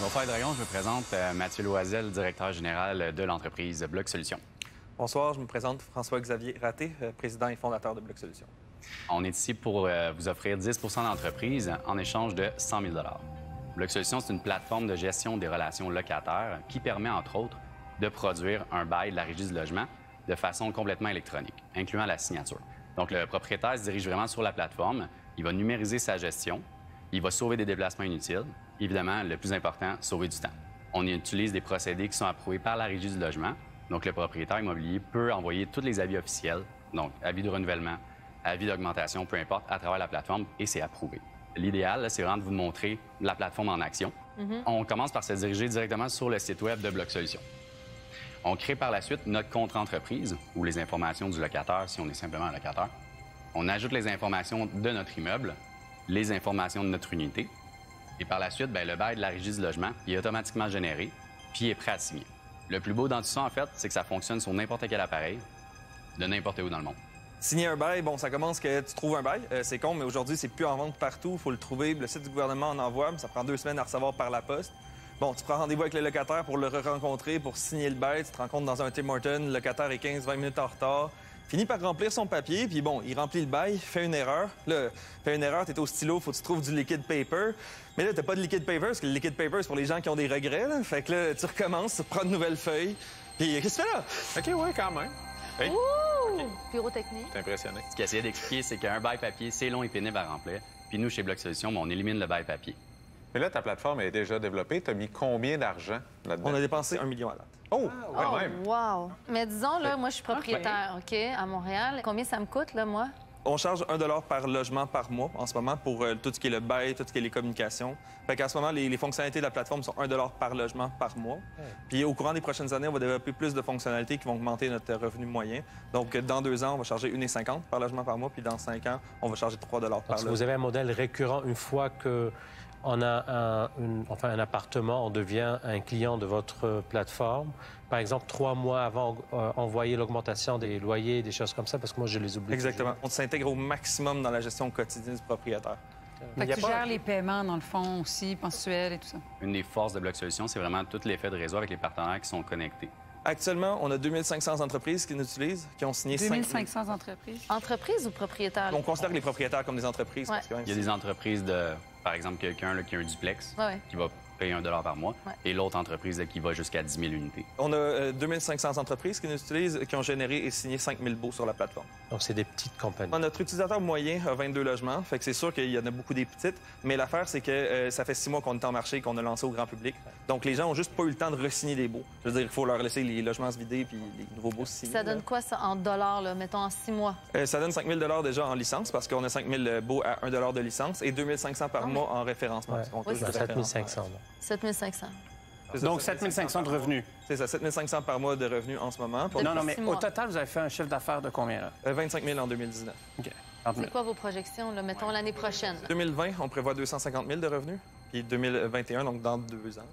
Bonsoir Dragon, je me présente Mathieu Loisel, directeur général de l'entreprise Bloc Solutions. Bonsoir, je me présente François-Xavier Raté, président et fondateur de Bloc Solutions. On est ici pour vous offrir 10 d'entreprise en échange de 100 000 Bloc Solutions, c'est une plateforme de gestion des relations locataires qui permet, entre autres, de produire un bail de la Régie du logement de façon complètement électronique, incluant la signature. Donc, le propriétaire se dirige vraiment sur la plateforme, il va numériser sa gestion, il va sauver des déplacements inutiles. Évidemment, le plus important, sauver du temps. On utilise des procédés qui sont approuvés par la Régie du logement. Donc, le propriétaire immobilier peut envoyer tous les avis officiels, donc avis de renouvellement, avis d'augmentation, peu importe, à travers la plateforme et c'est approuvé. L'idéal, c'est vraiment de vous montrer la plateforme en action. On commence par se diriger directement sur le site web de Bloc Solutions. On crée par la suite notre compte entreprise ou les informations du locataire si on est simplement un locataire. On ajoute les informations de notre immeuble, les informations de notre unité. Et par la suite, le bail de la Régie du logement est automatiquement généré puis est prêt à signer. Le plus beau dans tout ça, en fait, c'est que ça fonctionne sur n'importe quel appareil, de n'importe où dans le monde. Signer un bail, bon, ça commence que tu trouves un bail. C'est con, mais aujourd'hui, c'est plus en vente partout. Il faut le trouver. Le site du gouvernement en envoie, mais ça prend 2 semaines à recevoir par la poste. Bon, tu prends rendez-vous avec le locataire pour le rencontrer, pour signer le bail. Tu te rencontres dans un Tim Hortons, le locataire est 15-20 minutes en retard. Finit par remplir son papier, puis bon, il remplit le bail, fait une erreur. Là, fait une erreur, t'es au stylo, faut que tu trouves du liquid paper. Mais là, t'as pas de liquid paper, parce que le liquid paper, c'est pour les gens qui ont des regrets, là. Fait que là, tu recommences, tu prends une nouvelle feuille. Puis qu'est-ce que tu fais là? OK, ouais, quand même. Hey. Ouh! Pyrotechnique. T'es impressionné. Ce qu'il essayait d'expliquer, c'est qu'un bail papier, c'est long et pénible à remplir. Puis nous, chez Bloc Solutions, on élimine le bail papier. Mais là, ta plateforme est déjà développée. T'as mis combien d'argent là-dedans? On a dépensé 1 million à date. Oh, quand même. Wow! Mais disons, là, moi, je suis propriétaire, OK, à Montréal. Combien ça me coûte, là, moi? On charge 1 $ par logement par mois en ce moment pour tout ce qui est le bail, tout ce qui est les communications. Fait qu'en ce moment, les fonctionnalités de la plateforme sont 1 $ par logement par mois. Puis au courant des prochaines années, on va développer plus de fonctionnalités qui vont augmenter notre revenu moyen. Donc dans 2 ans, on va charger 1,50 par logement par mois, puis dans 5 ans, on va charger 3 $ par logement. Vous avez un modèle récurrent une fois que on a un appartement, on devient un client de votre plateforme. Par exemple, 3 mois avant, envoyer l'augmentation des loyers, des choses comme ça, parce que moi, je les oublie. Exactement. On s'intègre au maximum dans la gestion quotidienne du propriétaire. Fait que tu gères les paiements, dans le fond, aussi, mensuels et tout ça. Une des forces de Bloc Solutions, c'est vraiment tout l'effet de réseau avec les partenaires qui sont connectés. Actuellement, on a 2500 entreprises qui nous utilisent, qui ont signé 2500 entreprises. Entreprise ou propriétaire? On considère les propriétaires comme des entreprises. Ouais. Parce que même Il y a des entreprises de, par exemple, quelqu'un qui a un duplex, qui va payer 1 $ par mois, et l'autre entreprise qui va jusqu'à 10 000 unités. On a 2500 entreprises qui nous utilisent, qui ont généré et signé 5000 baux sur la plateforme. Donc, c'est des petites compagnies. Notre utilisateur moyen a 22 logements, fait que c'est sûr qu'il y en a beaucoup des petites, mais l'affaire, c'est que ça fait 6 mois qu'on est en marché et qu'on a lancé au grand public. Donc, les gens ont juste pas eu le temps de re-signer des baux. Je veux dire, il faut leur laisser les logements se vider puis les nouveaux baux se signer. Ça donne quoi, ça, en dollars, là, mettons, en 6 mois? Ça donne 5000 $ déjà en licence, parce qu'on a 5000 baux à 1 $ de licence et 2500 par mois en référencement. Ouais. Parce qu'on touche le 7500. 7500. Donc, 7 500 de revenus. C'est ça, 7 500 par mois de revenus en ce moment. Depuis Non, mais 6 au mois. total, vous avez fait un chiffre d'affaires de combien, là? 25 000 en 2019. OK. C'est quoi vos projections, là, mettons, l'année prochaine? 2020, on prévoit 250 000 de revenus. Puis 2021, donc dans 2 ans,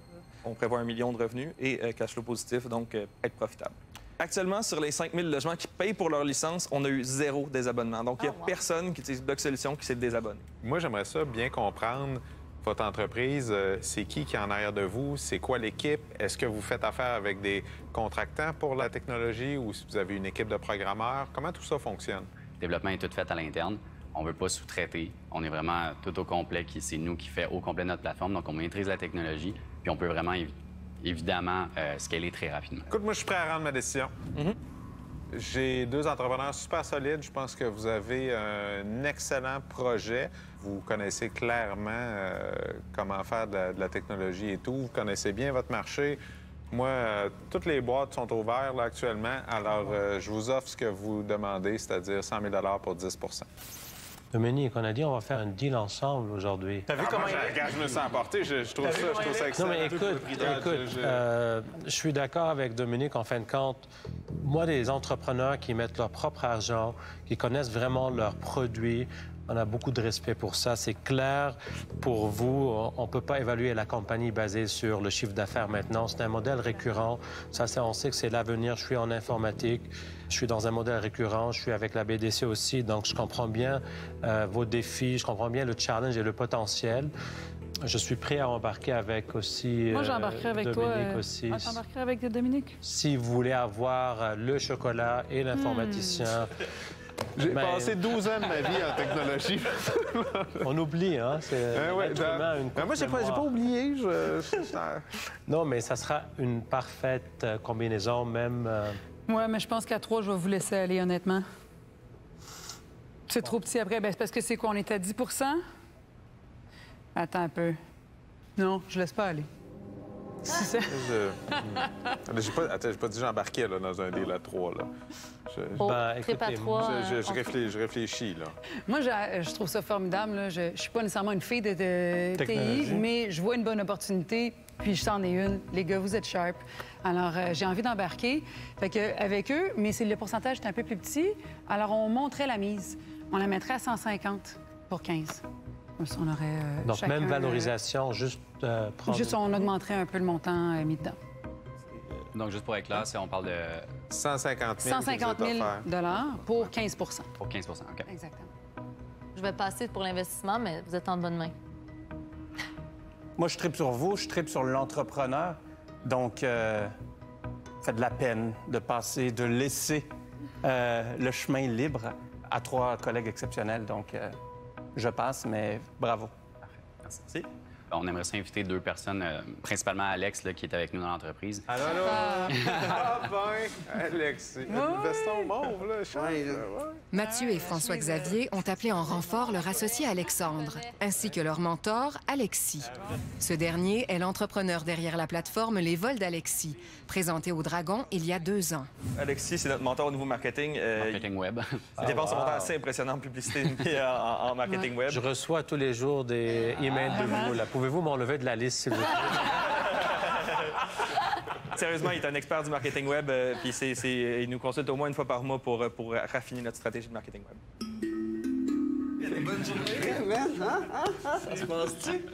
on prévoit 1 million de revenus et cash flow positif, donc être profitable. Actuellement, sur les 5 000 logements qui payent pour leur licence, on a eu 0 désabonnement. Donc, il n'y a personne qui utilise Bloc Solutions qui s'est désabonné. Moi, j'aimerais ça bien comprendre votre entreprise. C'est qui est en arrière de vous? C'est quoi l'équipe? Est-ce que vous faites affaire avec des contractants pour la technologie ou si vous avez une équipe de programmeurs? Comment tout ça fonctionne? Le développement est tout fait à l'interne. On ne veut pas sous-traiter. On est vraiment tout au complet. C'est nous qui fait au complet notre plateforme. Donc, on maîtrise la technologie. Puis, on peut vraiment, évidemment, scaler très rapidement. Écoute, moi, je suis prêt à rendre ma décision. J'ai 2 entrepreneurs super solides. Je pense que vous avez un excellent projet. Vous connaissez clairement comment faire de la technologie et tout. Vous connaissez bien votre marché. Moi, toutes les boîtes sont ouvertes là, actuellement. Alors, je vous offre ce que vous demandez, c'est-à-dire 100 000 $ pour 10 Dominique, on a dit on va faire un deal ensemble aujourd'hui. T'as vu comment je me sens emporté? Je trouve ça excellent. Non, mais écoute, je suis d'accord avec Dominique. En fin de compte, moi, des entrepreneurs qui mettent leur propre argent, qui connaissent vraiment leurs produits, on a beaucoup de respect pour ça. C'est clair pour vous. On ne peut pas évaluer la compagnie basée sur le chiffre d'affaires maintenant. C'est un modèle récurrent. Ça, on sait que c'est l'avenir. Je suis en informatique. Je suis dans un modèle récurrent. Je suis avec la BDC aussi. Donc, je comprends bien vos défis. Je comprends bien le challenge et le potentiel. Je suis prêt à embarquer avec aussi Moi, j'embarquerai avec toi. Dominique aussi. Ah, t'embarquerais avec Dominique? Si vous voulez avoir le chocolat et l'informaticien. J'ai Ben, passé 12 ans de ma vie en technologie. On oublie, hein? C'est Ouais, l'être humain a une moi, j'ai courte pas mémoire. oublié. Non, mais ça sera une parfaite combinaison, même... Ouais, mais je pense qu'à 3, je vais vous laisser aller, honnêtement. C'est trop petit après. Ben, c'est parce que c'est quoi? On est à 10 Attends un peu. Non, je laisse pas aller. Si ça... J'ai pas dit j'embarquais là, dans un deal à 3. Là. Oh, Ben, trip à écoutez, 3. Je réfléchis. Là. Moi, je trouve ça formidable. Là. Je suis pas nécessairement une fille de TI, Technologie. mais je vois une bonne opportunité, puis je s'en ai une. Les gars, vous êtes sharp. Alors, j'ai envie d'embarquer. Fait que, avec eux, mais le pourcentage est un peu plus petit. Alors, on monterait la mise. On la mettrait à 150 pour 15. Comme ça, on aurait Donc, chacun, même valorisation, juste prendre... Juste, on augmenterait un peu le montant mis dedans. Donc, juste pour être clair, on parle de 150 000. 150 000 pour 15 pour 15 OK. Exactement. Je vais passer pour l'investissement, mais vous êtes en bonne main. Moi, je tripe sur vous, je tripe sur l'entrepreneur. Donc, faites de la peine de passer, de laisser le chemin libre à 3 collègues exceptionnels. Donc, je passe, mais bravo. Merci. On aimerait s'inviter 2 personnes, principalement Alex, là, qui est avec nous dans l'entreprise. Allô? Ah ben, Alexis. Le veston mauve, là, cher. Ouais. Mathieu et François-Xavier ont appelé en renfort leur associé Alexandre, ainsi que leur mentor, Alexis. Ce dernier est l'entrepreneur derrière la plateforme Les Vols d'Alexis, présentée au Dragon il y a 2 ans. Alexis, c'est notre mentor au niveau marketing. Marketing web. Il dépense un montant assez impressionnant en publicité et en marketing web. Je reçois tous les jours des emails de vous. Là. Pouvez-vous m'enlever de la liste, s'il vous plaît? Sérieusement, il est un expert du marketing web, puis il nous consulte au moins une fois par mois pour raffiner notre stratégie de marketing web. Bonne journée, man. Ça se passe-tu?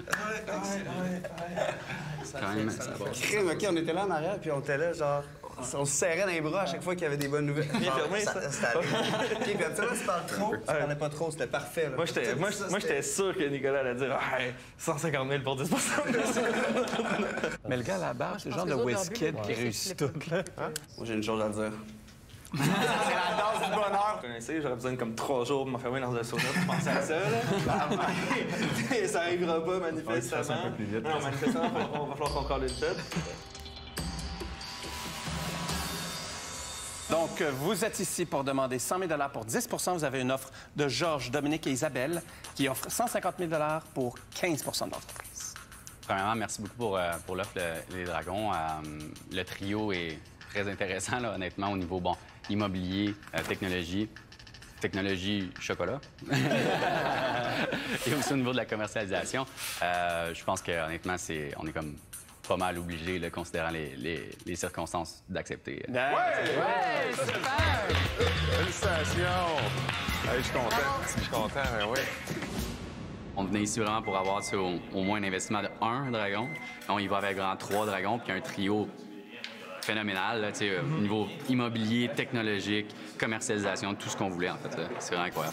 Quand même, ça va. Crime, OK, on était là en arrière, puis on était là, genre... On se serrait dans les bras à chaque fois qu'il y avait des bonnes nouvelles. Bien fermé, ça. C'était OK, puis tu sais, tu parles trop, tu parlais pas trop, c'était parfait. Là. Moi, j'étais sûr que Nicolas allait dire « Hey, 150 000 pour 10 ». Mais le gars à la barbe, c'est le genre de WizKid qui réussit tout. Là. Moi, j'ai une chose à dire. C'est la danse du bonheur. Vous connaissez, j'aurais besoin de comme 3 jours pour m'enfermer dans un sauna pour penser à ça. Là. Ça arrivera pas, manifestement. Un peu plus vite. Non, manifestement, on va falloir qu'on colle le tête. Donc, vous êtes ici pour demander 100 000 pour 10 Vous avez une offre de Georges, Dominique et Isabelle qui offre 150 000 pour 15 de l'entreprise. Premièrement, merci beaucoup pour l'offre Les Dragons. Le trio est très intéressant, là, honnêtement, au niveau immobilier, technologie, chocolat. Et aussi au niveau de la commercialisation. Je pense qu'honnêtement, on est comme pas mal obligé, là, considérant les circonstances, d'accepter. Ouais, super! Félicitations! Hey, je suis content. Je suis content, mais oui. On venait ici vraiment pour avoir au moins un investissement de 1 dragon. On y va avec vraiment 3 dragons, puis un trio phénoménal, là, au niveau immobilier, technologique, commercialisation, tout ce qu'on voulait, en fait. C'est vraiment incroyable.